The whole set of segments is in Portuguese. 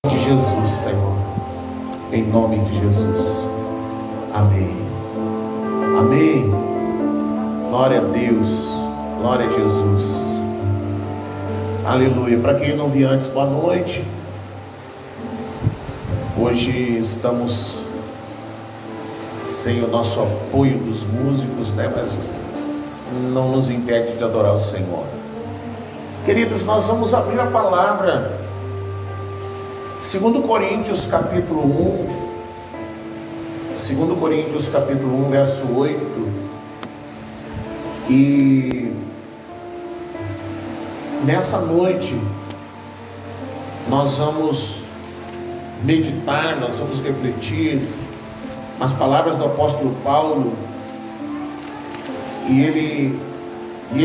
De Jesus, Senhor, em nome de Jesus, amém, amém, glória a Deus, glória a Jesus, aleluia. Para quem não viu antes, boa noite. Hoje estamos sem o nosso apoio dos músicos, né? Mas não nos impede de adorar o Senhor. Queridos, nós vamos abrir a palavra 2 Coríntios capítulo 1, verso 8. E nessa noite nós vamos meditar, nós vamos refletir as palavras do apóstolo Paulo, e ele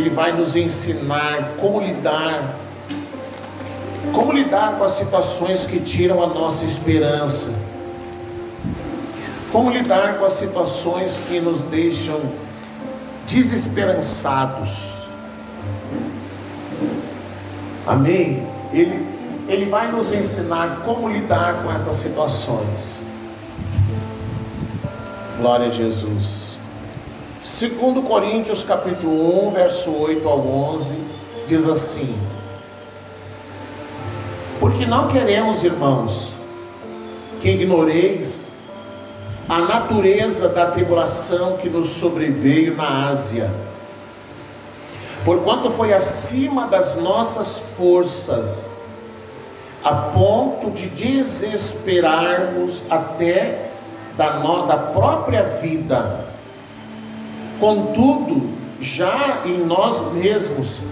vai nos ensinar como lidar com as situações que tiram a nossa esperança, como lidar com as situações que nos deixam desesperançados. Amém? Ele vai nos ensinar como lidar com essas situações. Glória a Jesus. 2 Coríntios capítulo 1, verso 8 ao 11, diz assim: porque não queremos, irmãos, que ignoreis a natureza da tribulação que nos sobreveio na Ásia, porquanto foi acima das nossas forças, a ponto de desesperarmos até da própria vida. Contudo, já em nós mesmos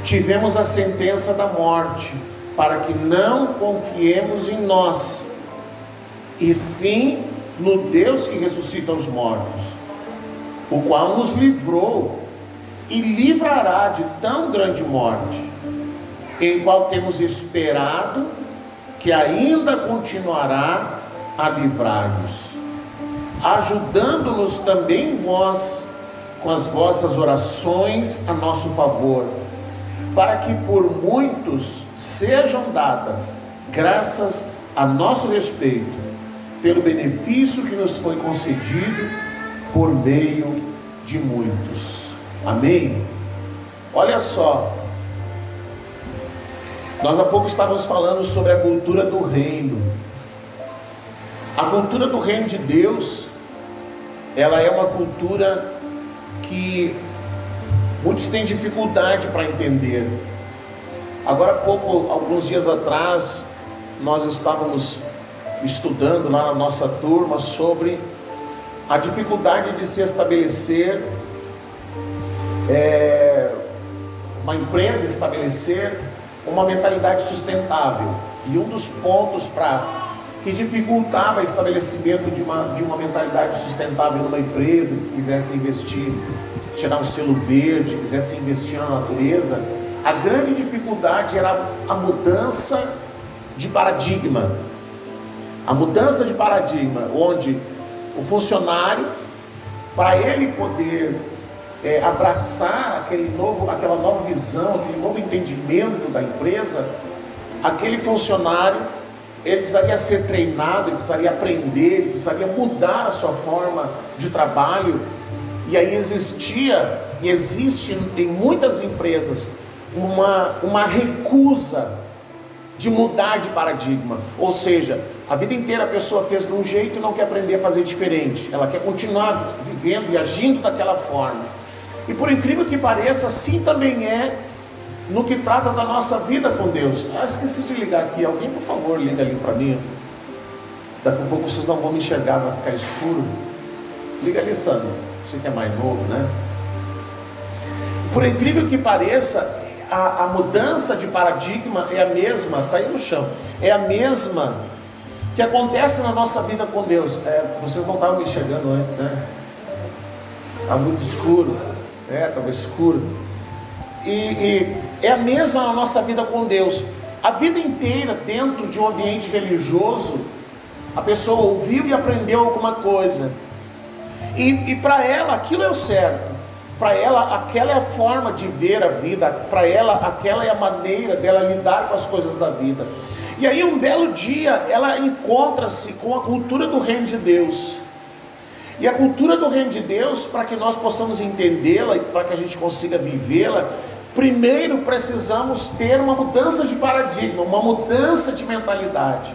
tivemos a sentença da morte, para que não confiemos em nós, e sim no Deus que ressuscita os mortos, o qual nos livrou e livrará de tão grande morte, em qual temos esperado que ainda continuará a livrar-nos, ajudando-nos também vós com as vossas orações a nosso favor, para que por muitos sejam dadas graças a nosso respeito, pelo benefício que nos foi concedido por meio de muitos. Amém? Olha só, nós há pouco estávamos falando sobre a cultura do reino. A cultura do reino de Deus, ela é uma cultura que muitos têm dificuldade para entender. Agora há pouco, alguns dias atrás, nós estávamos estudando lá na nossa turma sobre a dificuldade de se estabelecer, uma empresa estabelecer uma mentalidade sustentável. E um dos pontos que dificultava o estabelecimento de uma mentalidade sustentável numa empresa que quisesse investir, tirar um selo verde, quisesse investir na natureza, a grande dificuldade era a mudança de paradigma. A mudança de paradigma, onde o funcionário, para ele poder abraçar aquela nova visão, aquele novo entendimento da empresa, aquele funcionário, ele precisaria ser treinado, ele precisaria aprender, ele precisaria mudar a sua forma de trabalho. E aí existe em muitas empresas uma recusa de mudar de paradigma. Ou seja, a vida inteira a pessoa fez de um jeito e não quer aprender a fazer diferente. Ela quer continuar vivendo e agindo daquela forma. E por incrível que pareça, assim também é no que trata da nossa vida com Deus. Esqueci de ligar aqui. Alguém, por favor, liga ali para mim. Daqui a pouco vocês não vão me enxergar, vai ficar escuro. Liga ali, Sandro. Você que é mais novo, né? Por incrível que pareça, a mudança de paradigma é a mesma. Está aí no chão. É a mesma que acontece na nossa vida com Deus. Vocês não estavam me enxergando antes, né? Está muito escuro. Estava escuro. E é a mesma na nossa vida com Deus. A vida inteira, dentro de um ambiente religioso, a pessoa ouviu e aprendeu alguma coisa. E para ela aquilo é o certo. Para ela aquela é a forma de ver a vida. Para ela aquela é a maneira dela lidar com as coisas da vida. E aí um belo dia ela encontra-se com a cultura do reino de Deus. E a cultura do reino de Deus, para que nós possamos entendê-la e para que a gente consiga vivê-la, primeiro precisamos ter uma mudança de paradigma, uma mudança de mentalidade.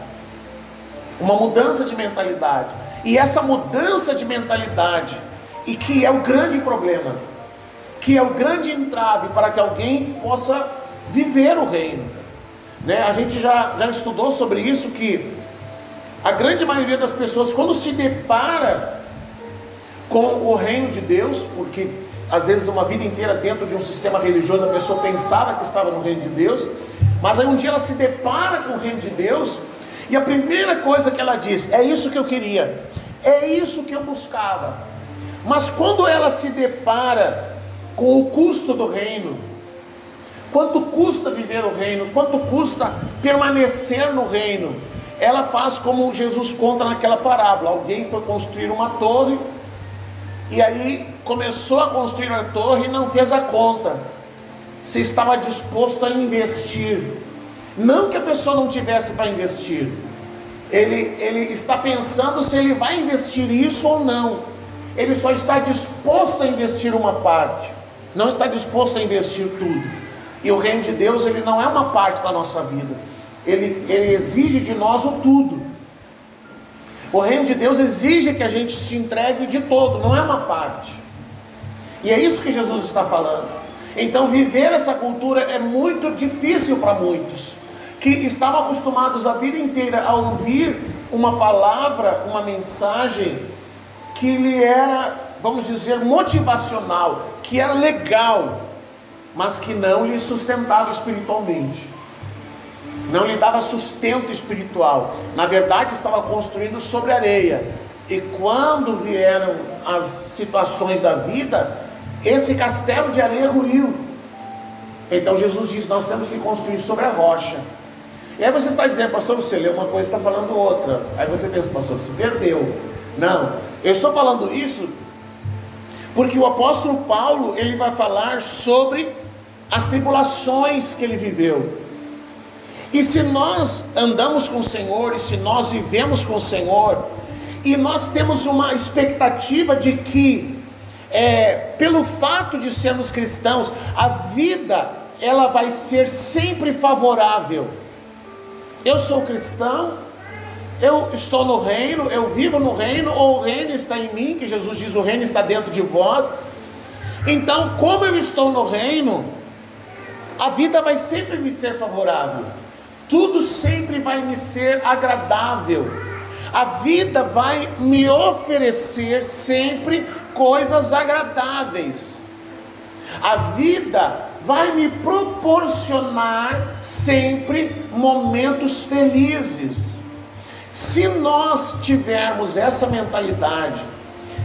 Uma mudança de mentalidade. E essa mudança de mentalidade, e que é o grande problema, que é o grande entrave para que alguém possa viver o reino, né? A gente já estudou sobre isso, que a grande maioria das pessoas, quando se depara com o reino de Deus, porque às vezes uma vida inteira dentro de um sistema religioso a pessoa pensava que estava no reino de Deus, mas aí um dia ela se depara com o reino de Deus, e a primeira coisa que ela diz: é isso que eu queria, é isso que eu buscava. Mas quando ela se depara com o custo do reino, quanto custa viver o reino, quanto custa permanecer no reino, ela faz como Jesus conta naquela parábola. Alguém foi construir uma torre, e aí começou a construir a torre e não fez a conta, se estava disposto a investir. Não que a pessoa não tivesse para investir, ele está pensando se ele vai investir isso ou não. Ele só está disposto a investir uma parte, não está disposto a investir tudo. E o reino de Deus, ele não é uma parte da nossa vida, ele exige de nós o tudo. O reino de Deus exige que a gente se entregue de todo, não é uma parte. E é isso que Jesus está falando. Então viver essa cultura é muito difícil para muitos, que estavam acostumados a vida inteira a ouvir uma palavra, uma mensagem que lhe era, vamos dizer, motivacional, que era legal, mas que não lhe sustentava espiritualmente, não lhe dava sustento espiritual. Na verdade estava construindo sobre areia, e quando vieram as situações da vida, esse castelo de areia ruiu. Então Jesus diz: nós temos que construir sobre a rocha. E aí você está dizendo: pastor, você lê uma coisa e está falando outra. Aí você pensa: pastor, se perdeu. Não, eu estou falando isso porque o apóstolo Paulo, ele vai falar sobre as tribulações que ele viveu. E se nós andamos com o Senhor, e se nós vivemos com o Senhor, e nós temos uma expectativa de que, pelo fato de sermos cristãos, a vida ela vai ser sempre favorável. Eu sou cristão, eu estou no reino, eu vivo no reino, ou o reino está em mim, que Jesus diz: o reino está dentro de vós. Então, como eu estou no reino, a vida vai sempre me ser favorável, tudo sempre vai me ser agradável, a vida vai me oferecer sempre coisas agradáveis, a vida vai me proporcionar sempre momentos felizes. Se nós tivermos essa mentalidade,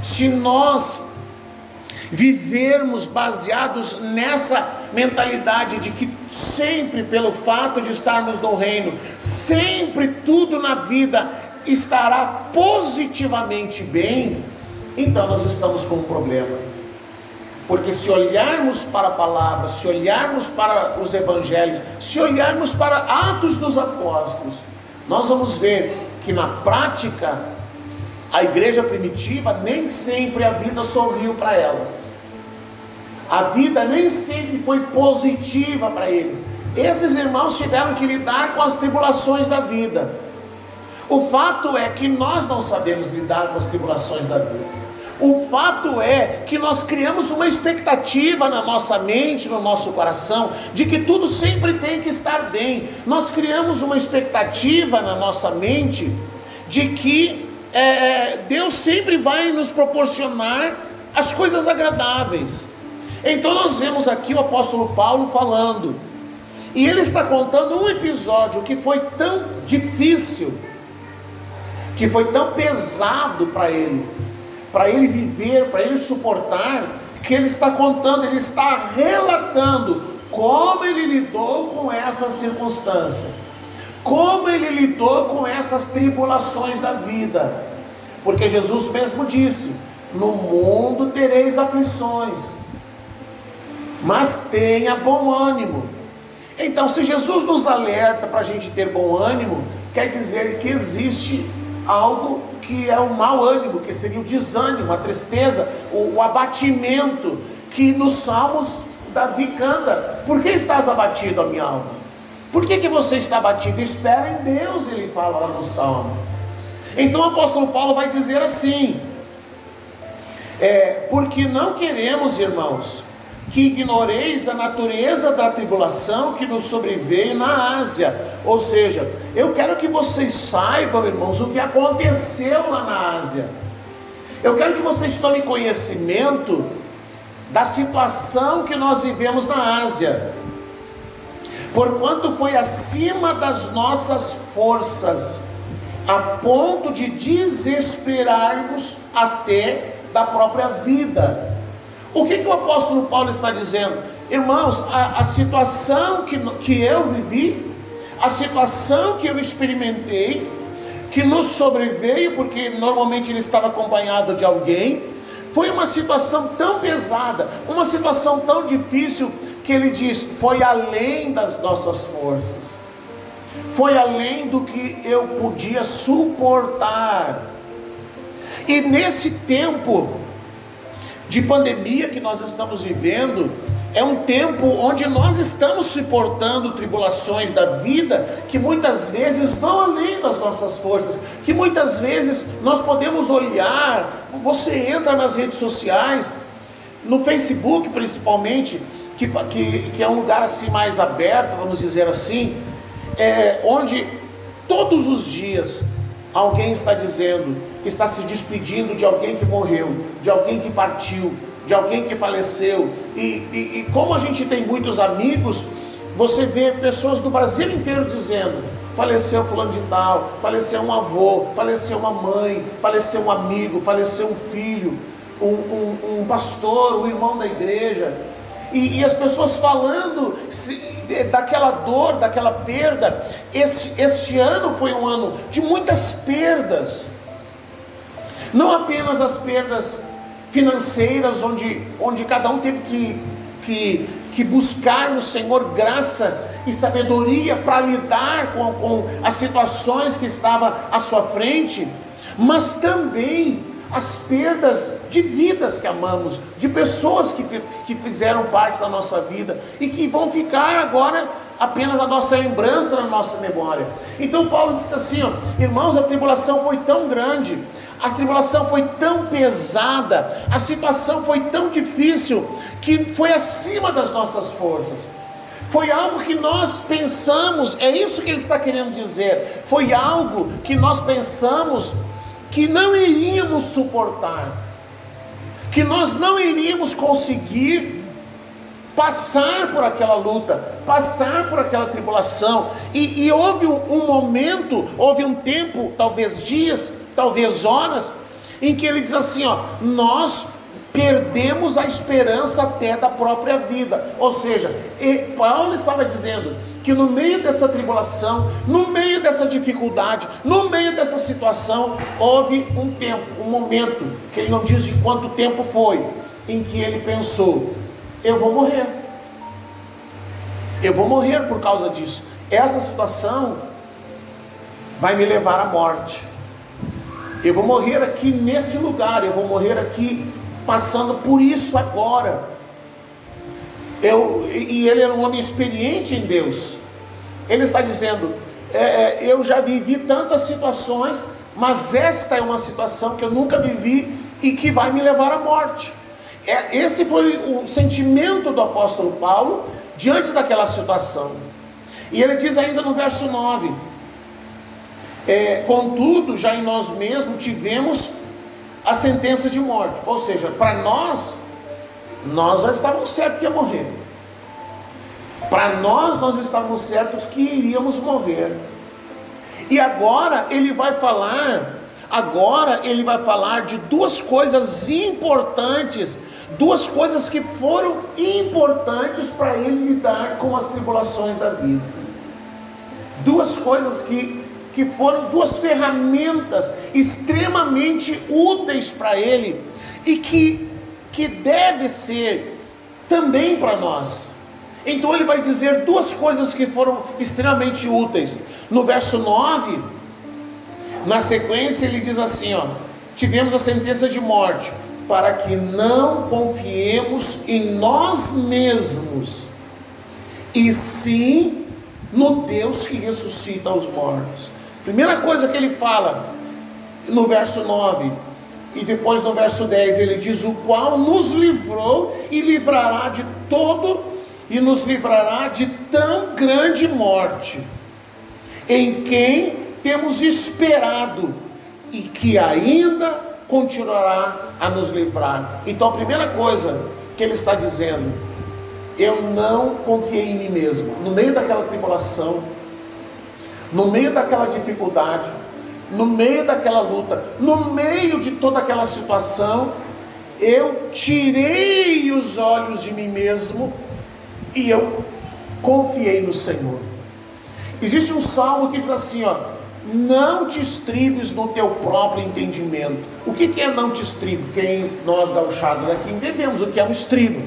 se nós vivermos baseados nessa mentalidade de que sempre, pelo fato de estarmos no reino, sempre tudo na vida estará positivamente bem, então nós estamos com um problema. Porque se olharmos para a palavra, se olharmos para os evangelhos, se olharmos para Atos dos Apóstolos, nós vamos ver que na prática a igreja primitiva nem sempre a vida sorriu para elas, a vida nem sempre foi positiva para eles. Esses irmãos tiveram que lidar com as tribulações da vida. O fato é que nós não sabemos lidar com as tribulações da vida. O fato é que nós criamos uma expectativa na nossa mente, no nosso coração, de que tudo sempre tem que estar bem. Nós criamos uma expectativa na nossa mente de que Deus sempre vai nos proporcionar as coisas agradáveis. Então nós vemos aqui o apóstolo Paulo falando, e ele está contando um episódio que foi tão difícil, que foi tão pesado para ele viver, para ele suportar, que ele está contando, ele está relatando como ele lidou com essa circunstância, como ele lidou com essas tribulações da vida, porque Jesus mesmo disse: no mundo tereis aflições, mas tenha bom ânimo. Então, se Jesus nos alerta para a gente ter bom ânimo, quer dizer que existe algo que é o mau ânimo, que seria o desânimo, a tristeza, o abatimento, que nos Salmos Davi canta: por que estás abatido, a minha alma? Por que você está abatido? Espera em Deus, ele fala lá no Salmo. Então o apóstolo Paulo vai dizer assim: porque não queremos, irmãos, que ignoreis a natureza da tribulação que nos sobreveio na Ásia. Ou seja, eu quero que vocês saibam, irmãos, o que aconteceu lá na Ásia. Eu quero que vocês tomem conhecimento da situação que nós vivemos na Ásia, porquanto foi acima das nossas forças, a ponto de desesperarmos até da própria vida. O que o apóstolo Paulo está dizendo? Irmãos, a situação que eu vivi, a situação que eu experimentei, que nos sobreveio, porque normalmente ele estava acompanhado de alguém, foi uma situação tão pesada, uma situação tão difícil, que ele diz: foi além das nossas forças, foi além do que eu podia suportar. E nesse tempo de pandemia que nós estamos vivendo, é um tempo onde nós estamos suportando tribulações da vida, que muitas vezes vão além das nossas forças, que muitas vezes nós podemos olhar. Você entra nas redes sociais, no Facebook principalmente, que é um lugar assim mais aberto, vamos dizer assim, onde todos os dias alguém está dizendo, está se despedindo de alguém que morreu, de alguém que partiu, de alguém que faleceu. E como a gente tem muitos amigos, você vê pessoas do Brasil inteiro dizendo: faleceu fulano de tal, faleceu um avô, faleceu uma mãe, faleceu um amigo, faleceu um filho, um pastor, um irmão da igreja. E as pessoas falando daquela dor, daquela perda. Este ano foi um ano de muitas perdas, não apenas as perdas financeiras, onde cada um teve que buscar no Senhor graça e sabedoria para lidar com as situações que estavam à sua frente, mas também as perdas de vidas que amamos, de pessoas que fizeram parte da nossa vida e que vão ficar agora apenas a nossa lembrança, na nossa memória. Então Paulo disse assim: irmãos, a tribulação foi tão grande, a tribulação foi tão pesada, a situação foi tão difícil, que foi acima das nossas forças. Foi algo que nós pensamos, é isso que ele está querendo dizer, foi algo que nós pensamos que não iríamos suportar, que nós não iríamos conseguir passar por aquela luta, passar por aquela tribulação. E houve um momento, houve um tempo, talvez dias, talvez horas, em que ele diz assim: nós perdemos a esperança até da própria vida. Ou seja, Paulo estava dizendo que no meio dessa tribulação, no meio dessa dificuldade, no meio dessa situação, houve um tempo, um momento, que ele não diz de quanto tempo foi, em que ele pensou: eu vou morrer por causa disso, essa situação vai me levar à morte, eu vou morrer aqui nesse lugar, eu vou morrer aqui passando por isso agora. E ele era um homem experiente em Deus. Ele está dizendo: eu já vivi tantas situações, mas esta é uma situação que eu nunca vivi e que vai me levar à morte. Esse foi o sentimento do apóstolo Paulo diante daquela situação. E ele diz ainda no verso 9: contudo, já em nós mesmos tivemos a sentença de morte. Ou seja, para nós já estávamos certos que ia morrer. Para nós estávamos certos que iríamos morrer. E agora ele vai falar de duas coisas importantes, duas coisas que foram importantes para ele lidar com as tribulações da vida. Duas coisas que foram duas ferramentas extremamente úteis para ele, e que deve ser também para nós. Então ele vai dizer duas coisas que foram extremamente úteis. No verso 9, na sequência ele diz assim, tivemos a sentença de morte, para que não confiemos em nós mesmos, e sim no Deus que ressuscita os mortos. Primeira coisa que ele fala no verso 9, e depois no verso 10 ele diz: o qual nos livrou e livrará de todo, e nos livrará de tão grande morte, em quem temos esperado, e que ainda continuará a nos livrar. Então a primeira coisa que ele está dizendo: eu não confiei em mim mesmo. No meio daquela tribulação, no meio daquela dificuldade, no meio daquela luta, no meio de toda aquela situação, eu tirei os olhos de mim mesmo e eu confiei no Senhor. Existe um salmo que diz assim, não te estribes no teu próprio entendimento. O que é não te estribo? Quem nós gauchados aqui entendemos o que é um estribo.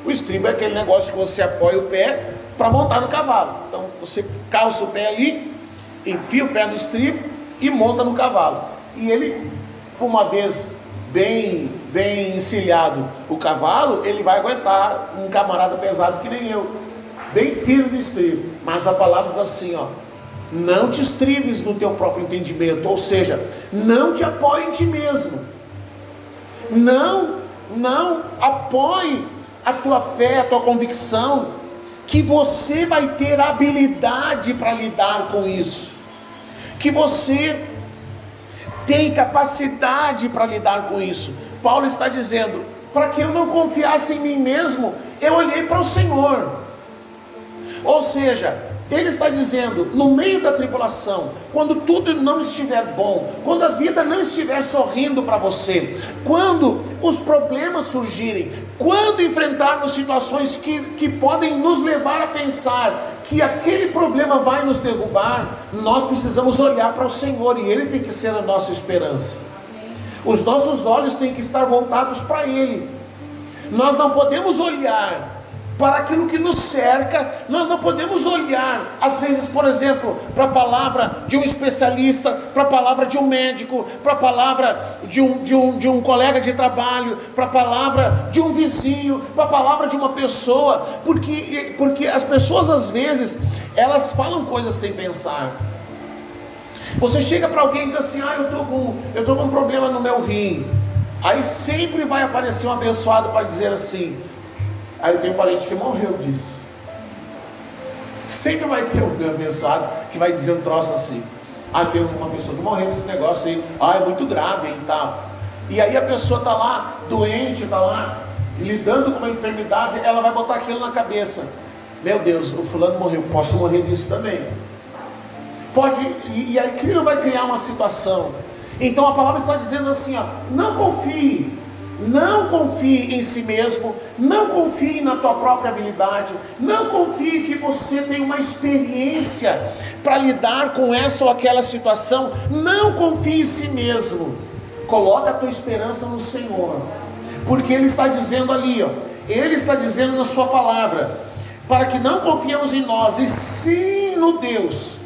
O estribo é aquele negócio que você apoia o pé para montar no cavalo. Então você calça o pé ali, enfia o pé no estribo e monta no cavalo. E ele, uma vez bem encilhado o cavalo, ele vai aguentar um camarada pesado que nem eu, bem firme no estribo. Mas a palavra diz assim, não te estribes no teu próprio entendimento, ou seja, não te apoie em ti mesmo, não apoie a tua fé, a tua convicção, que você vai ter habilidade para lidar com isso, que você tem capacidade para lidar com isso. Paulo está dizendo, para que eu não confiasse em mim mesmo, eu olhei para o Senhor. Ou seja, ele está dizendo, no meio da tribulação, quando tudo não estiver bom, quando a vida não estiver sorrindo para você, quando os problemas surgirem, quando enfrentarmos situações que podem nos levar a pensar que aquele problema vai nos derrubar, nós precisamos olhar para o Senhor, e Ele tem que ser a nossa esperança. Os nossos olhos têm que estar voltados para Ele. Nós não podemos olhar para aquilo que nos cerca, nós não podemos olhar, às vezes, por exemplo, para a palavra de um especialista, para a palavra de um médico, para a palavra de um colega de trabalho, para a palavra de um vizinho, para a palavra de uma pessoa, porque as pessoas, às vezes, elas falam coisas sem pensar. Você chega para alguém e diz assim, eu estou com um problema no meu rim, aí sempre vai aparecer um abençoado para dizer assim, eu tenho um parente que morreu disso. Sempre vai ter um abençoado que vai dizer um troço assim, tem uma pessoa que morreu desse negócio aí, é muito grave e tal. E aí a pessoa está lá doente, está lá lidando com uma enfermidade, ela vai botar aquilo na cabeça, meu Deus, o fulano morreu, posso morrer disso também. Pode, e aquilo vai criar uma situação. Então a palavra está dizendo assim, não confie em si mesmo, não confie na tua própria habilidade, não confie que você tem uma experiência para lidar com essa ou aquela situação, não confie em si mesmo, coloca a tua esperança no Senhor, porque Ele está dizendo ali, Ele está dizendo na sua palavra, para que não confiemos em nós, e sim no Deus,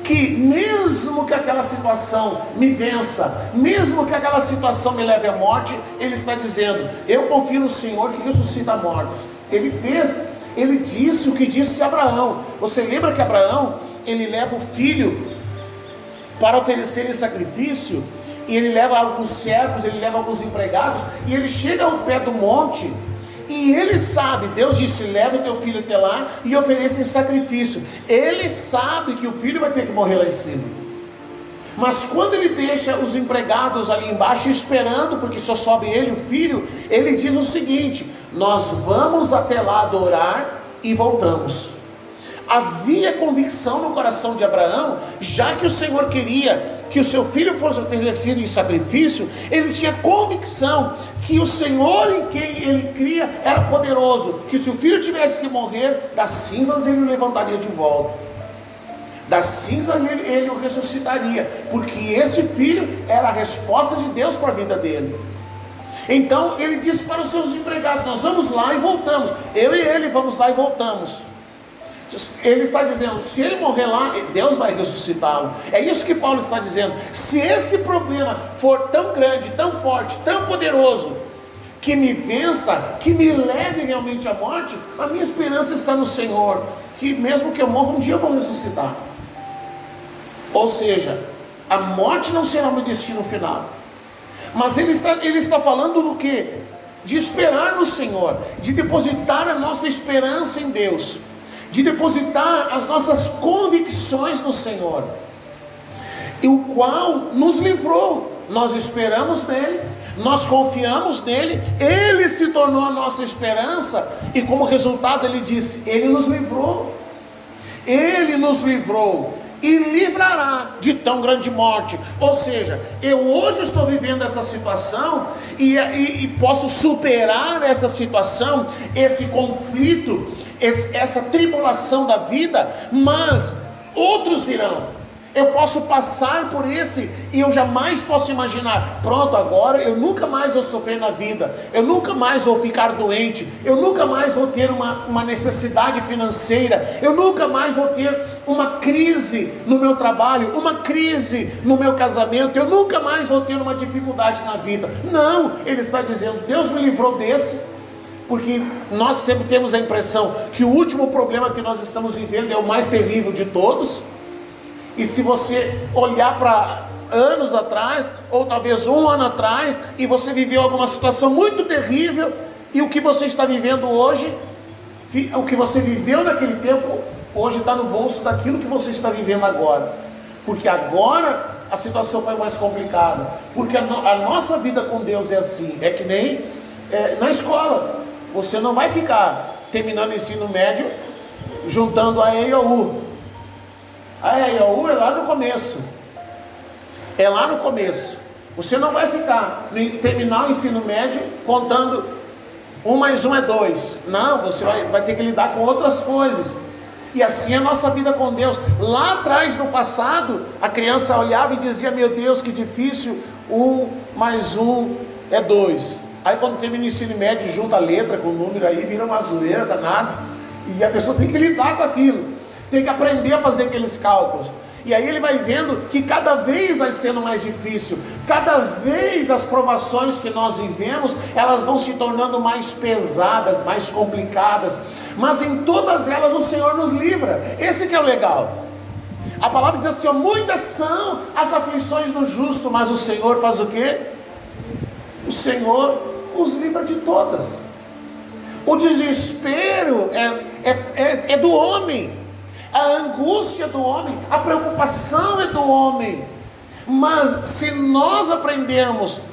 que mesmo que aquela situação me vença, mesmo que aquela situação me leve à morte, Ele está dizendo, eu confio no Senhor que ressuscita mortos. Ele disse o que disse a Abraão. Você lembra que Abraão, ele leva o filho para oferecer em sacrifício, e ele leva alguns servos, ele leva alguns empregados, e ele chega ao pé do monte, e ele sabe, Deus disse, leva o teu filho até lá e ofereça em sacrifício. Ele sabe que o filho vai ter que morrer lá em cima. Mas quando ele deixa os empregados ali embaixo esperando, porque só sobe ele, o filho, ele diz o seguinte, nós vamos até lá adorar e voltamos. Havia convicção no coração de Abraão, já que o Senhor queria que o seu filho fosse oferecido em sacrifício, ele tinha convicção que o Senhor em quem ele cria era poderoso, que se o filho tivesse que morrer, das cinzas ele o levantaria de volta, das cinzas ele o ressuscitaria, porque esse filho era a resposta de Deus para a vida dele. Então ele disse para os seus empregados: nós vamos lá e voltamos, eu e ele vamos lá e voltamos. Ele está dizendo, se ele morrer lá, Deus vai ressuscitá-lo. É isso que Paulo está dizendo. Se esse problema for tão grande, tão forte, tão poderoso, que me vença, que me leve realmente à morte, a minha esperança está no Senhor, que mesmo que eu morra, um dia eu vou ressuscitar. Ou seja, a morte não será o meu destino final. Mas ele está falando do quê? De esperar no Senhor, de depositar a nossa esperança em Deus, de depositar as nossas convicções no Senhor, e o qual nos livrou. Nós esperamos nele, nós confiamos nele, ele se tornou a nossa esperança, e como resultado ele disse, ele nos livrou e livrará de tão grande morte. Ou seja, eu hoje estou vivendo essa situação e posso superar essa situação, esse conflito, essa tribulação da vida, mas outros virão. Eu posso passar por esse e eu jamais posso imaginar, pronto, agora eu nunca mais vou sofrer na vida, eu nunca mais vou ficar doente, eu nunca mais vou ter uma necessidade financeira, eu nunca mais vou ter uma crise no meu trabalho, uma crise no meu casamento, eu nunca mais vou ter uma dificuldade na vida. Não, ele está dizendo, Deus me livrou desse, porque nós sempre temos a impressão que o último problema que nós estamos vivendo é o mais terrível de todos. E se você olhar para anos atrás, ou talvez um ano atrás, e você viveu alguma situação muito terrível, e o que você está vivendo hoje, o que você viveu naquele tempo, hoje está no bolso daquilo que você está vivendo agora. Porque agora a situação foi mais complicada. Porque a nossa vida com Deus é assim, é que nem na escola. Você não vai ficar terminando o ensino médio juntando a E e a U. A E e a U é lá no começo. É lá no começo. Você não vai ficar terminar o ensino médio contando 1 mais 1 é 2. Não, você vai ter que lidar com outras coisas. E assim é a nossa vida com Deus. Lá atrás, no passado, a criança olhava e dizia, meu Deus, que difícil, 1 mais 1 é 2. Aí quando termina o ensino médio, junta a letra com o número, aí vira uma zoeira danada. E a pessoa tem que lidar com aquilo, tem que aprender a fazer aqueles cálculos. E aí ele vai vendo que cada vez vai sendo mais difícil, cada vez as provações que nós vivemos, elas vão se tornando mais pesadas, mais complicadas, mas em todas elas o Senhor nos livra. Esse que é o legal. A palavra diz assim, ó, muitas são as aflições do justo, mas o Senhor faz o quê? O Senhor os livra de todas. O desespero é do homem, a angústia do homem, a preocupação é do homem. Mas se nós aprendermos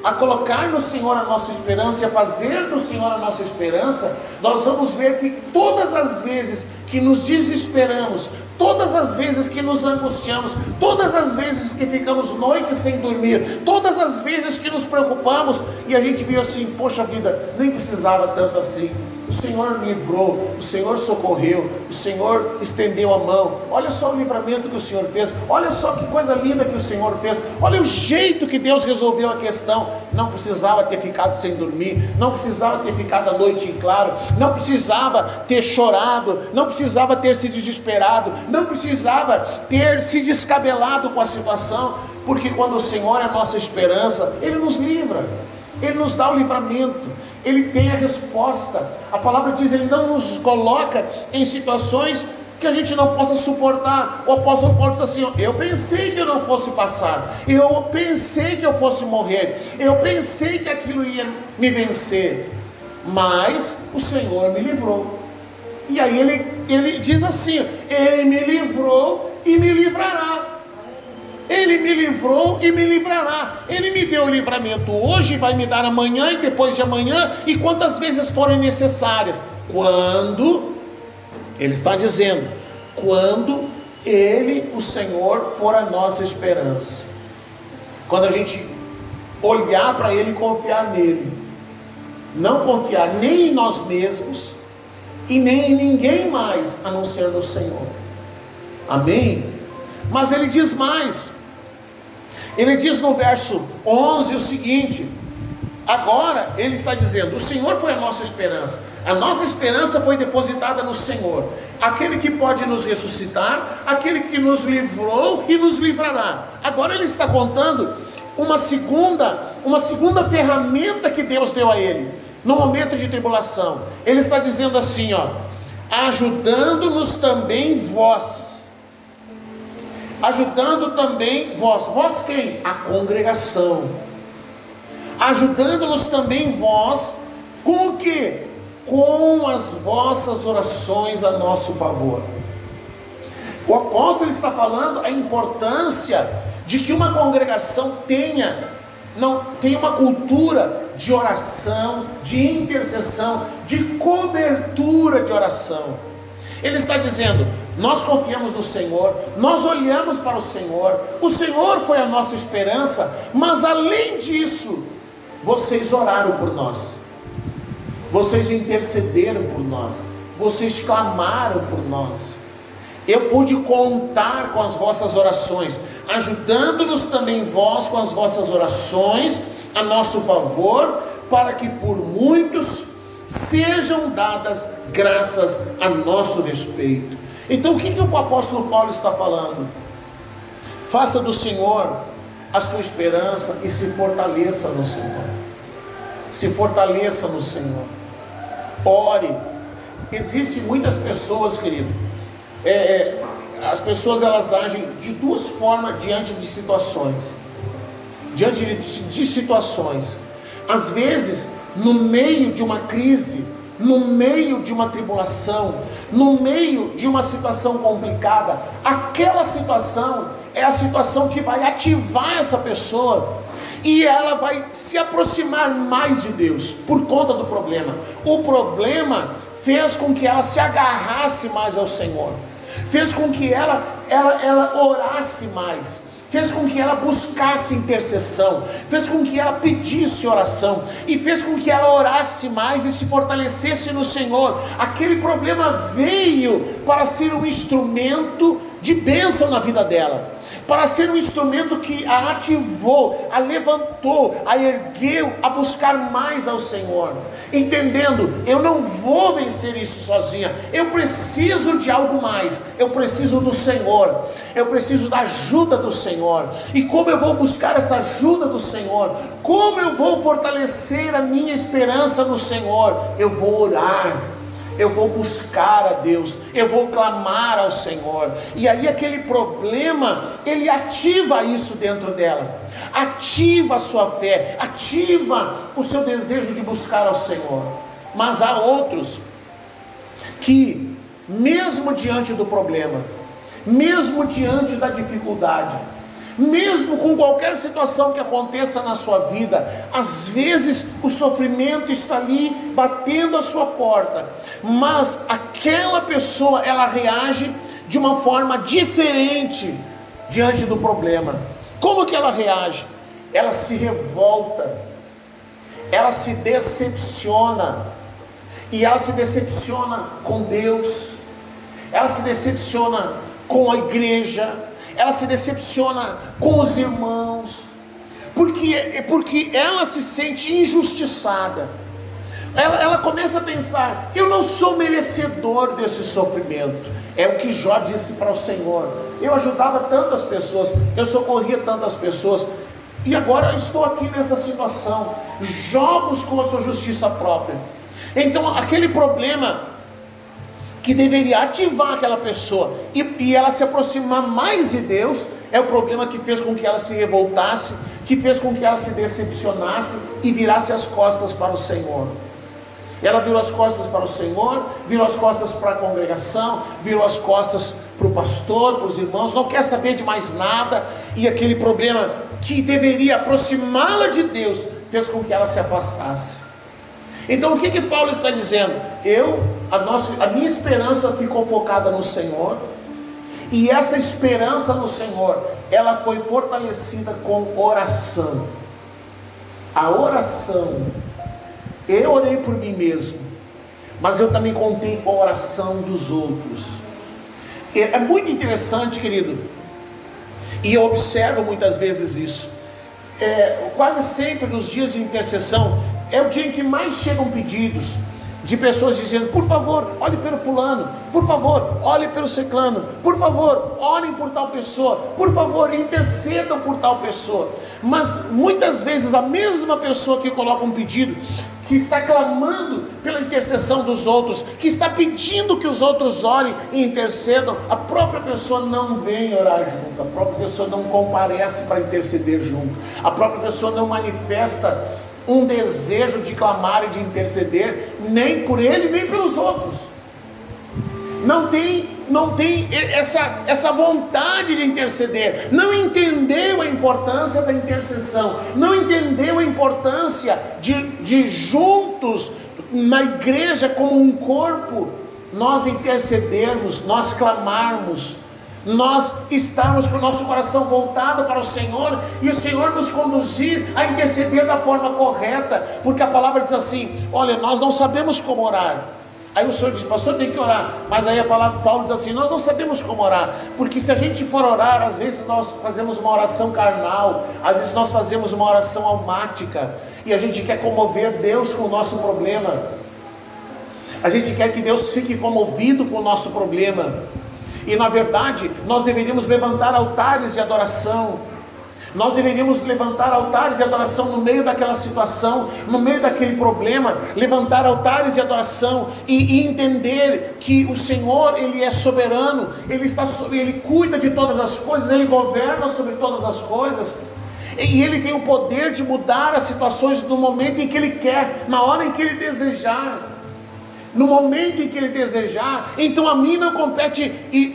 a colocar no Senhor a nossa esperança e a fazer do Senhor a nossa esperança, nós vamos ver que todas as vezes que nos desesperamos, todas as vezes que nos angustiamos, todas as vezes que ficamos noites sem dormir, todas as vezes que nos preocupamos e a gente viu assim, poxa vida, nem precisava tanto assim. O Senhor livrou, o Senhor socorreu, o Senhor estendeu a mão. Olha só o livramento que o Senhor fez, olha só que coisa linda que o Senhor fez, olha o jeito que Deus resolveu a questão. Não precisava ter ficado sem dormir, não precisava ter ficado a noite em claro, não precisava ter chorado, não precisava ter se desesperado, não precisava ter se descabelado com a situação, porque quando o Senhor é a nossa esperança, Ele nos livra, Ele nos dá o livramento. Ele tem a resposta. A palavra diz, Ele não nos coloca em situações que a gente não possa suportar. O apóstolo Paulo diz assim, eu pensei que eu não fosse passar, eu pensei que eu fosse morrer, eu pensei que aquilo ia me vencer, mas o Senhor me livrou. E aí ele diz assim, Ele me livrou e me livrará. Ele me livrou e me livrará. Ele me deu o livramento hoje, vai me dar amanhã e depois de amanhã, e quantas vezes forem necessárias. Quando, ele está dizendo, quando Ele, o Senhor, for a nossa esperança. Quando a gente olhar para Ele e confiar nele. Não confiar nem em nós mesmos e nem em ninguém mais, a não ser no Senhor. Amém? Mas ele diz mais. Ele diz no verso 11 o seguinte, agora ele está dizendo: o Senhor foi a nossa esperança foi depositada no Senhor, aquele que pode nos ressuscitar, aquele que nos livrou e nos livrará. Agora ele está contando uma segunda ferramenta que Deus deu a ele, no momento de tribulação. Ele está dizendo assim, ajudando-nos também vós. Ajudando também vós. Vós quem? A congregação. Ajudando-nos também vós, com o quê? Com as vossas orações a nosso favor. O apóstolo está falando a importância de que uma congregação tenha uma cultura de oração, de intercessão, de cobertura de oração. Ele está dizendo: nós confiamos no Senhor, nós olhamos para o Senhor foi a nossa esperança, mas além disso, vocês oraram por nós, vocês intercederam por nós, vocês clamaram por nós. Eu pude contar com as vossas orações, ajudando-nos também vós com as vossas orações a nosso favor, para que por muitos sejam dadas graças a nosso respeito. Então o que o apóstolo Paulo está falando? Faça do Senhor a sua esperança e se fortaleça no Senhor. Se fortaleça no Senhor. Ore. Existem muitas pessoas, querido, as pessoas elas agem de duas formas diante de situações. Diante de situações. Às vezes, no meio de uma crise, no meio de uma tribulação, no meio de uma situação complicada, aquela situação é a situação que vai ativar essa pessoa, e ela vai se aproximar mais de Deus, por conta do problema. O problema fez com que ela se agarrasse mais ao Senhor, fez com que ela orasse mais, fez com que ela buscasse intercessão, fez com que ela pedisse oração, e fez com que ela orasse mais e se fortalecesse no Senhor. Aquele problema veio para ser um instrumento de bênção na vida dela, para ser um instrumento que a ativou, a levantou, a ergueu, a buscar mais ao Senhor, entendendo: eu não vou vencer isso sozinha, eu preciso de algo mais, eu preciso do Senhor, eu preciso da ajuda do Senhor. E como eu vou buscar essa ajuda do Senhor? Como eu vou fortalecer a minha esperança no Senhor? Eu vou orar, eu vou buscar a Deus, eu vou clamar ao Senhor. E aí aquele problema, ele ativa isso dentro dela, ativa a sua fé, ativa o seu desejo de buscar ao Senhor. Mas há outros que, mesmo diante do problema, mesmo diante da dificuldade, mesmo com qualquer situação que aconteça na sua vida, às vezes o sofrimento está ali batendo a sua porta, mas aquela pessoa, ela reage de uma forma diferente diante do problema. Como que ela reage? Ela se revolta, ela se decepciona, e ela se decepciona com Deus, ela se decepciona com a igreja, ela se decepciona com os irmãos, porque ela se sente injustiçada. Ela começa a pensar: eu não sou merecedor desse sofrimento. É o que Jó disse para o Senhor: eu ajudava tantas pessoas, eu socorria tantas pessoas, e agora eu estou aqui nessa situação. Jó buscou a sua justiça própria. Então aquele problema que deveria ativar aquela pessoa e ela se aproximar mais de Deus, é o problema que fez com que ela se revoltasse, que fez com que ela se decepcionasse e virasse as costas para o Senhor. Ela virou as costas para o Senhor, virou as costas para a congregação, virou as costas para o pastor, para os irmãos, não quer saber de mais nada, e aquele problema que deveria aproximá-la de Deus, fez com que ela se afastasse. Então o que Paulo está dizendo? A minha esperança ficou focada no Senhor, e essa esperança no Senhor, ela foi fortalecida com oração. A oração, eu orei por mim mesmo, mas eu também contei com a oração dos outros. É muito interessante, querido, e eu observo muitas vezes isso. quase sempre nos dias de intercessão, é o dia em que mais chegam pedidos de pessoas dizendo: por favor, olhe pelo fulano, por favor, olhe pelo ciclano, por favor, orem por tal pessoa, por favor, intercedam por tal pessoa. Mas muitas vezes a mesma pessoa que coloca um pedido, que está clamando pela intercessão dos outros, que está pedindo que os outros orem e intercedam, a própria pessoa não vem orar junto, a própria pessoa não comparece para interceder junto, a própria pessoa não manifesta um desejo de clamar e de interceder, nem por ele, nem pelos outros. Não tem essa vontade de interceder, não entendeu a importância da intercessão, não entendeu a importância de juntos, na igreja como um corpo, nós intercedermos, nós clamarmos, nós estarmos com o nosso coração voltado para o Senhor, e o Senhor nos conduzir a interceder da forma correta, porque a palavra diz assim: olha, nós não sabemos como orar. Aí o Senhor diz: pastor, tem que orar. Mas aí a palavra, Paulo diz assim: nós não sabemos como orar, porque se a gente for orar, às vezes nós fazemos uma oração carnal, às vezes nós fazemos uma oração almática, e a gente quer comover Deus com o nosso problema, a gente quer que Deus fique comovido com o nosso problema. E na verdade, nós deveríamos levantar altares de adoração, nós deveríamos levantar altares de adoração no meio daquela situação, no meio daquele problema, levantar altares de adoração e entender que o Senhor, Ele é soberano, Ele cuida de todas as coisas, Ele governa sobre todas as coisas, e Ele tem o poder de mudar as situações no momento em que Ele quer, na hora em que Ele desejar. No momento em que Ele desejar. Então a mim não compete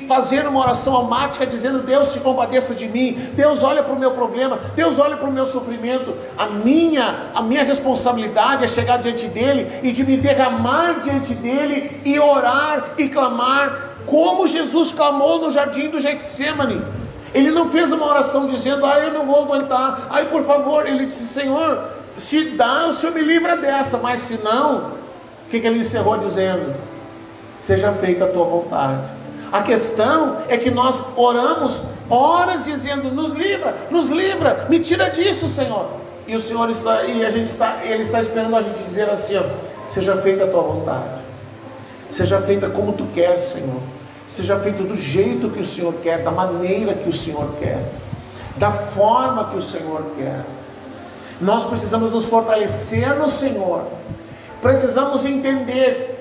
fazer uma oração almática dizendo: Deus se compadeça de mim, Deus olha para o meu problema, Deus olha para o meu sofrimento. A minha responsabilidade é chegar diante dEle e de me derramar diante dEle e orar e clamar, como Jesus clamou no jardim do Getsêmani. Ele não fez uma oração dizendo: eu não vou aguentar, por favor. Ele disse: Senhor, se dá, o Senhor me livra dessa, mas se não, o que ele encerrou dizendo? Seja feita a tua vontade. A questão é que nós oramos horas dizendo: nos livra, me tira disso, Senhor. E o Senhor Ele está esperando a gente dizer assim: seja feita a tua vontade, seja feita como tu queres, Senhor, seja feita do jeito que o Senhor quer, da maneira que o Senhor quer, da forma que o Senhor quer. Nós precisamos nos fortalecer no Senhor. Precisamos entender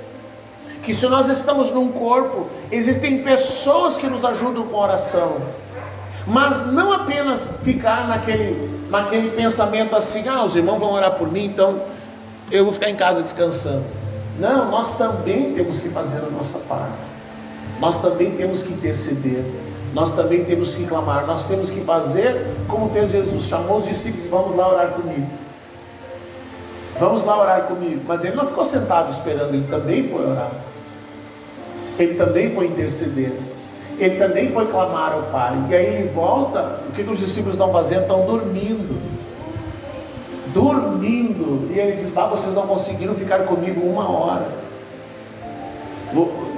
que se nós estamos num corpo, existem pessoas que nos ajudam com oração, mas não apenas ficar naquele pensamento assim: os irmãos vão orar por mim, então eu vou ficar em casa descansando. Não, nós também temos que fazer a nossa parte, nós também temos que interceder, nós também temos que clamar, nós temos que fazer como fez Jesus, chamou os discípulos: vamos lá orar comigo. Vamos lá orar comigo. Mas ele não ficou sentado esperando, ele também foi orar, ele também foi interceder, ele também foi clamar ao Pai. E aí ele volta, o que os discípulos estão fazendo? Estão dormindo. E ele diz: vocês não conseguiram ficar comigo 1 hora,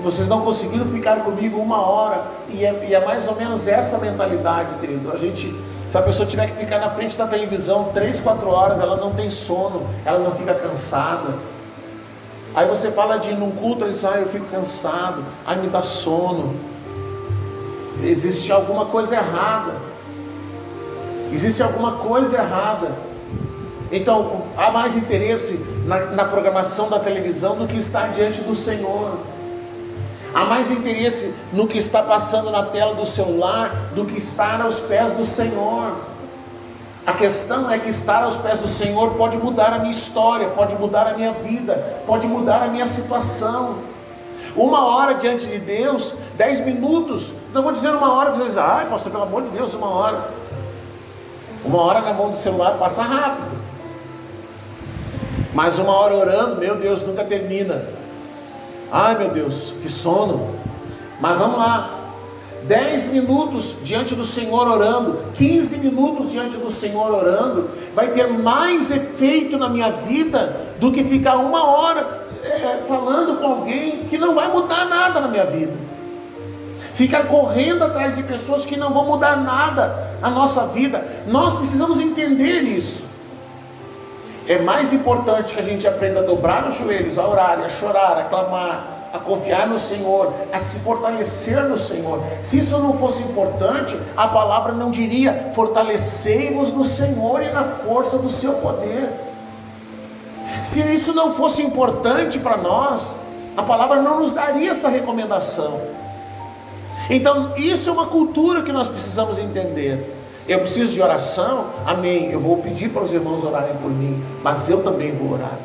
vocês não conseguiram ficar comigo 1 hora. E é mais ou menos essa mentalidade, querido. Se a pessoa tiver que ficar na frente da televisão 3, 4 horas, ela não tem sono, ela não fica cansada. Aí você fala de ir num culto, ela diz: eu fico cansado, me dá sono. Existe alguma coisa errada. Então há mais interesse na programação da televisão do que estar diante do Senhor. Há mais interesse no que está passando na tela do celular do que estar aos pés do Senhor. A questão é que estar aos pés do Senhor pode mudar a minha história, pode mudar a minha vida, pode mudar a minha situação. 1 hora diante de Deus, 10 minutos, não vou dizer 1 hora, você diz: pastor, pelo amor de Deus, 1 hora. 1 hora na mão do celular passa rápido, mas 1 hora orando, meu Deus, nunca termina. Meu Deus, que sono. Mas vamos lá, 10 minutos diante do Senhor orando, 15 minutos diante do Senhor orando, vai ter mais efeito na minha vida do que ficar 1 hora falando com alguém que não vai mudar nada na minha vida. ficar correndo atrás de pessoas que não vão mudar nada na nossa vida. Nós precisamos entender isso. É mais importante que a gente aprenda a dobrar os joelhos, a orar, a chorar, a clamar, a confiar no Senhor, a se fortalecer no Senhor. Se isso não fosse importante, a palavra não diria: fortalecei-vos no Senhor e na força do seu poder. Se isso não fosse importante para nós, a palavra não nos daria essa recomendação. Então isso é uma cultura que nós precisamos entender. Eu preciso de oração, amém, eu vou pedir para os irmãos orarem por mim, mas eu também vou orar,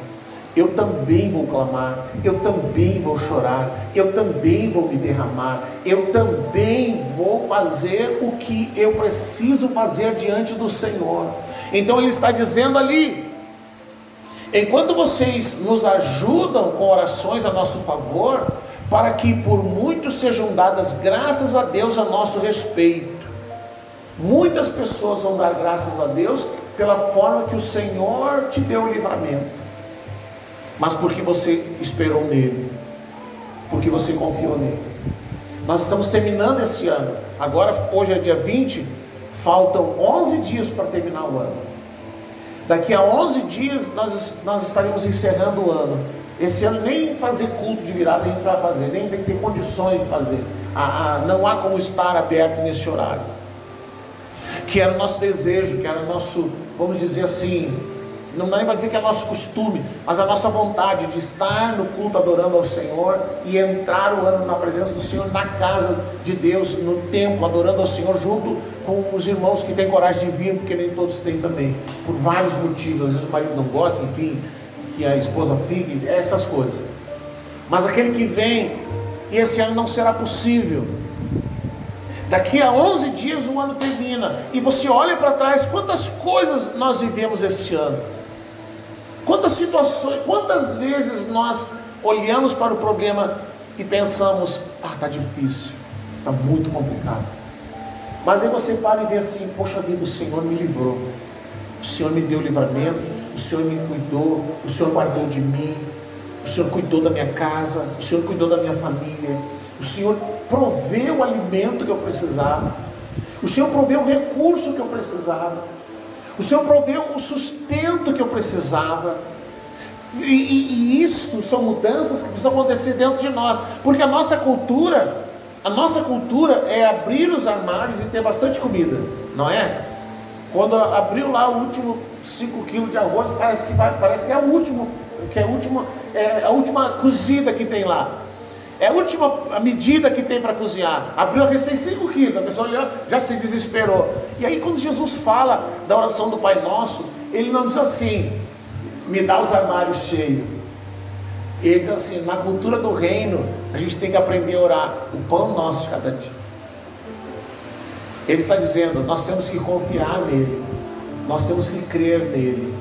eu também vou clamar, eu também vou chorar, eu também vou me derramar, eu também vou fazer o que eu preciso fazer diante do Senhor. Então ele está dizendo ali: enquanto vocês nos ajudam com orações a nosso favor, para que por muitos sejam dadas graças a Deus a nosso respeito. Muitas pessoas vão dar graças a Deus pela forma que o Senhor te deu o livramento, mas porque você esperou nele, porque você confiou nele. Nós estamos terminando esse ano, agora hoje é dia 20, faltam 11 dias para terminar o ano. Daqui a 11 dias nós estaremos encerrando o ano. Esse ano nem fazer culto de virada a gente vai fazer, nem vai ter condições de fazer. Não há como estar aberto nesse horário, que era o nosso desejo, que era o nosso, vamos dizer assim, não dá nem para dizer que é nosso costume, mas a nossa vontade de estar no culto adorando ao Senhor e entrar o ano na presença do Senhor, na casa de Deus, no templo, adorando ao Senhor, junto com os irmãos que têm coragem de vir, porque nem todos têm também, por vários motivos. Às vezes o marido não gosta, enfim, que a esposa fique, essas coisas. Mas aquele que vem, e esse ano não será possível. Daqui a 11 dias o ano termina, e você olha para trás, quantas coisas nós vivemos este ano, quantas situações, quantas vezes nós olhamos para o problema e pensamos: está difícil, está muito complicado. Mas aí você para e vê assim: poxa vida, o Senhor me livrou, o Senhor me deu livramento, o Senhor me cuidou, o Senhor guardou de mim, o Senhor cuidou da minha casa, o Senhor cuidou da minha família, o Senhor proveu o alimento que eu precisava, o Senhor proveu o recurso que eu precisava, o Senhor proveu o sustento que eu precisava. E isso são mudanças que precisam acontecer dentro de nós, porque a nossa cultura é abrir os armários e ter bastante comida, não é? Quando abriu lá o último 5 quilos de arroz, parece que é a última cozida que tem lá. É a última medida que tem para cozinhar. Abriu recém 5 quilos, a pessoa olhou, já se desesperou. E aí quando Jesus fala da oração do Pai Nosso, ele não diz assim: me dá os armários cheios. Ele diz assim: na cultura do reino, a gente tem que aprender a orar o pão nosso de cada dia. Ele está dizendo: nós temos que confiar nele, nós temos que crer nele.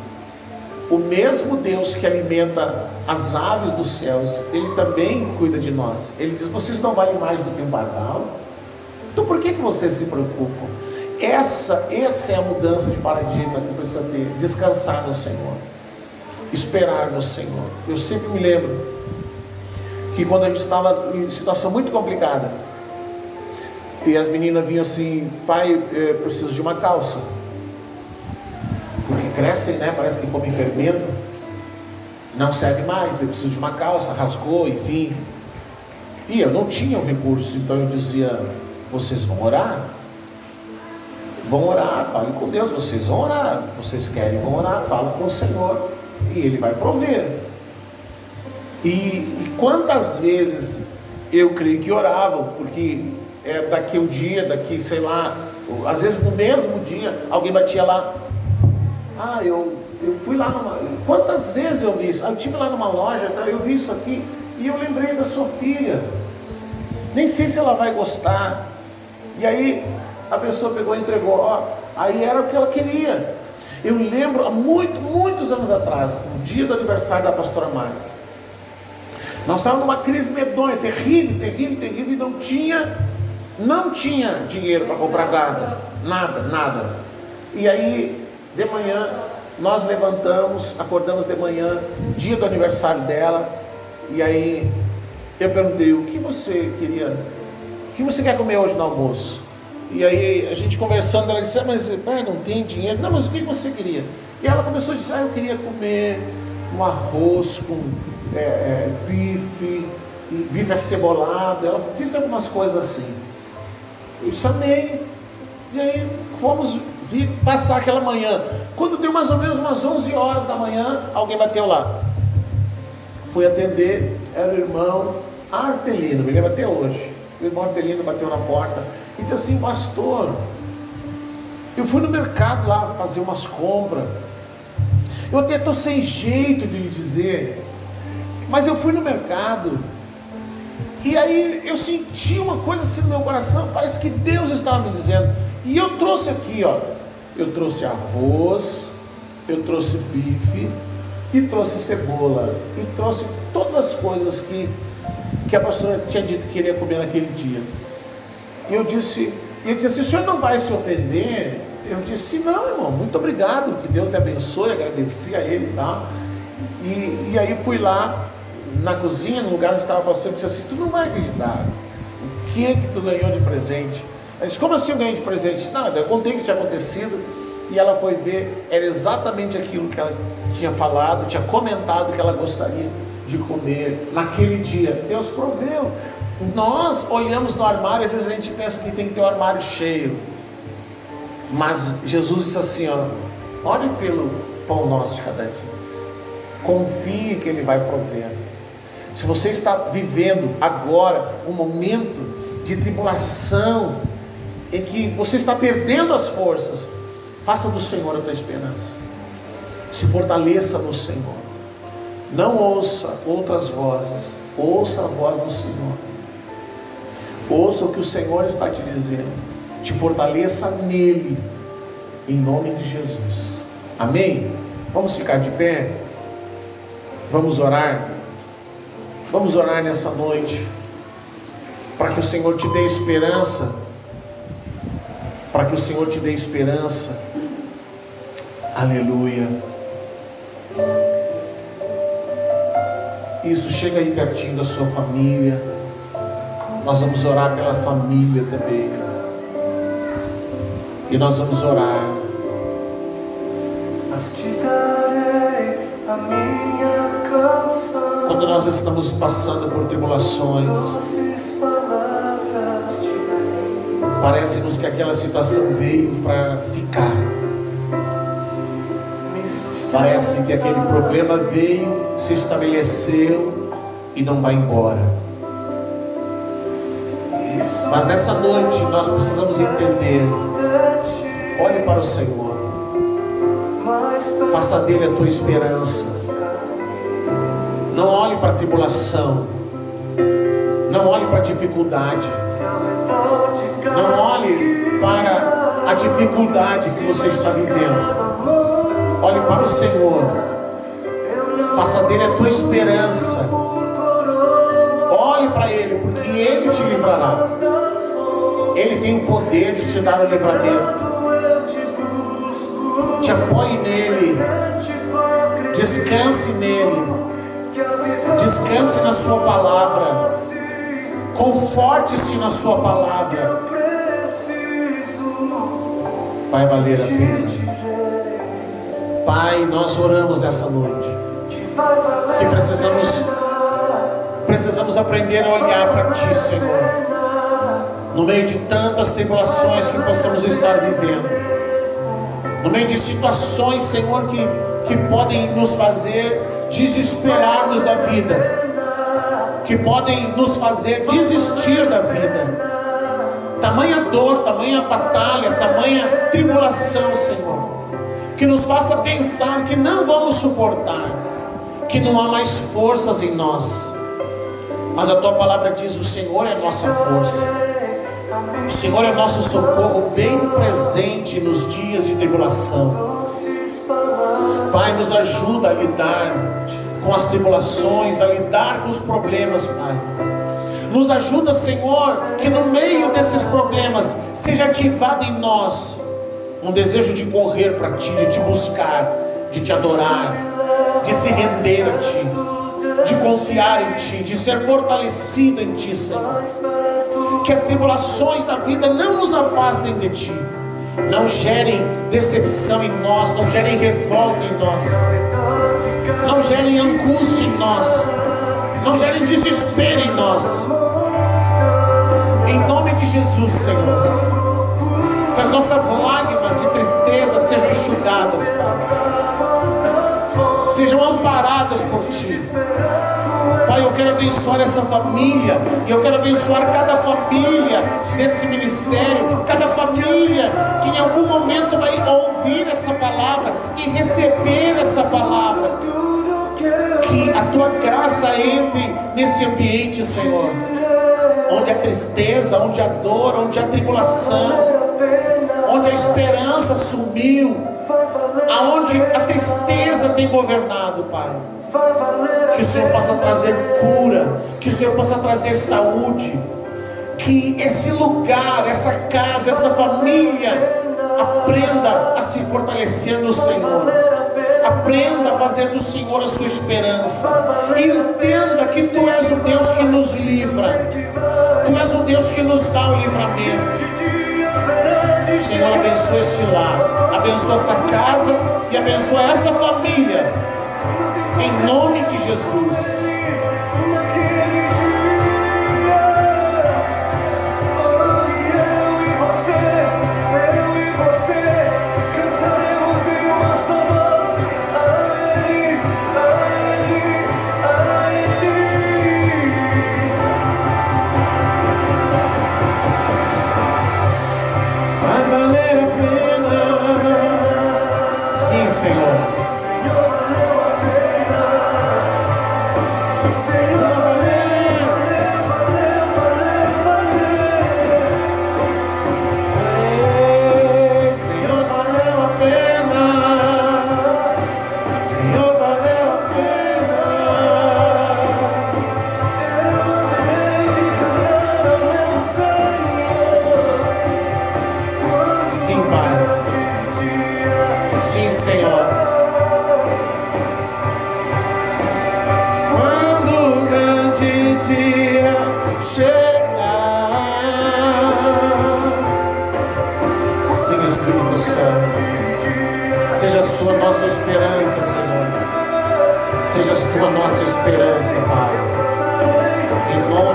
O mesmo Deus que alimenta as aves dos céus, ele também cuida de nós. Ele diz: vocês não valem mais do que um pardal? Então por que vocês se preocupam? Essa é a mudança de paradigma que precisa ter. Descansar no Senhor, esperar no Senhor. Eu sempre me lembro que quando a gente estava em situação muito complicada, e as meninas vinham assim: pai, eu preciso de uma calça, porque crescem, né? Parece que comem fermento, não serve mais, eu preciso de uma calça, rasgou, enfim. E eu não tinha o recurso, então eu dizia: vocês vão orar? Vão orar, falem com Deus, vocês vão orar, vocês querem, vão orar, fala com o Senhor, e Ele vai prover. E quantas vezes eu creio que oravam, porque daqui um dia, daqui sei lá, às vezes no mesmo dia, alguém batia lá: eu fui lá quantas vezes eu vi isso? Eu estive lá numa loja, eu vi isso aqui, e eu lembrei da sua filha, nem sei se ela vai gostar. E aí a pessoa pegou e entregou, aí era o que ela queria. Eu lembro, há muitos anos atrás, no dia do aniversário da pastora Marisa, nós estávamos numa crise medonha, terrível, e não tinha dinheiro para comprar nada. E aí, de manhã, nós acordamos de manhã, dia do aniversário dela, e aí eu perguntei: o que você queria o que você quer comer hoje no almoço? E aí a gente conversando, ela disse, mas não tem dinheiro. Não, mas o que você queria? E ela começou a dizer, eu queria comer um arroz com bife acebolado. Ela disse algumas coisas assim. Eu disse, amei. E aí fomos passar aquela manhã. Quando deu mais ou menos umas 11 horas da manhã, alguém bateu lá. Fui atender, era o irmão Artelino, me lembro até hoje. O irmão Artelino bateu na porta e disse assim, pastor, eu fui no mercado lá fazer umas compras. Eu até estou sem jeito de lhe dizer, mas eu fui no mercado e aí eu senti uma coisa assim no meu coração, parece que Deus estava me dizendo. E eu trouxe aqui, eu trouxe arroz, eu trouxe bife, e trouxe cebola, e trouxe todas as coisas que a pastora tinha dito que queria comer naquele dia. E ele disse assim, o senhor não vai se ofender? Eu disse, não, irmão, muito obrigado, que Deus te abençoe, agradeci a ele e tal. E aí fui lá na cozinha, no lugar onde estava a pastora, e disse assim, tu não vai acreditar, o que é que tu ganhou de presente? Ela disse, como assim eu ganhei de presente? Nada, eu contei o que tinha acontecido, e ela foi ver, era exatamente aquilo que ela tinha falado, tinha comentado que ela gostaria de comer naquele dia. Deus proveu. Nós olhamos no armário, às vezes a gente pensa que tem que ter o armário cheio, mas Jesus disse assim, olhe pelo pão nosso de cada dia, confie que Ele vai prover. Se você está vivendo agora um momento de tribulação, em que você está perdendo as forças, faça do Senhor a tua esperança, se fortaleça no Senhor, não ouça outras vozes, ouça a voz do Senhor, ouça o que o Senhor está te dizendo, te fortaleça nele, em nome de Jesus, amém? Vamos ficar de pé, vamos orar nessa noite, para que o Senhor te dê esperança, aleluia. Isso, chega aí pertinho da sua família, nós vamos orar pela família também, e nós vamos orar. Mas te darei a minha canção. Quando nós estamos passando por tribulações, parece-nos que aquela situação veio para ficar. Parece que aquele problema veio, se estabeleceu e não vai embora. Mas nessa noite nós precisamos entender. Olhe para o Senhor, faça dele a tua esperança. Não olhe para a tribulação, não olhe para a dificuldade, não olhe para a dificuldade que você está vivendo. Olhe para o Senhor, faça dele a tua esperança. Olhe para Ele, porque Ele te livrará. Ele tem o poder de te dar o livramento. Te apoie nele, descanse nele, descanse na sua palavra, conforte-se na sua palavra. Vai valer a pena. Pai, nós oramos nessa noite que precisamos aprender a olhar para Ti, Senhor, no meio de tantas tribulações que possamos estar vivendo, no meio de situações, Senhor, que podem nos fazer desesperar-nos da vida, que podem nos fazer desistir da vida. Tamanha dor, tamanha batalha, tamanha tribulação, Senhor, que nos faça pensar que não vamos suportar, que não há mais forças em nós. Mas a Tua palavra diz: o Senhor é a nossa força, o Senhor é nosso socorro bem presente nos dias de tribulação. Pai, nos ajuda a lidar com as tribulações, a lidar com os problemas, Pai. Nos ajuda, Senhor, que no meio desses problemas seja ativado em nós um desejo de correr para Ti, de Te buscar, de Te adorar, de se render a Ti, de confiar em Ti, de ser fortalecido em Ti, Senhor. Que as tribulações da vida não nos afastem de Ti, não gerem decepção em nós, não gerem revolta em nós, não gerem angústia em nós, não gerem desespero em nós. Em nome de Jesus, Senhor, que as nossas lágrimas de tristeza sejam enxugadas, Pai, sejam amparadas por Ti. Pai, eu quero abençoar essa família, e eu quero abençoar cada família desse ministério, cada família que em algum momento vai ouvir essa palavra e receber essa palavra. Que a Tua graça entre nesse ambiente, Senhor, onde a tristeza, onde a dor, onde a tribulação, onde a esperança sumiu, aonde a tristeza tem governado, Pai. Que o Senhor possa trazer cura, que o Senhor possa trazer saúde, que esse lugar, essa casa, essa família aprenda a se fortalecer no Senhor, aprenda a fazer do Senhor a sua esperança, e entenda que Tu és o Deus que nos livra, Tu és o Deus que nos dá o livramento. Senhor, abençoa esse lar, abençoa essa casa e abençoa essa família, em nome de Jesus. Nossa esperança, Senhor, seja a Tua nossa esperança, Pai, em nome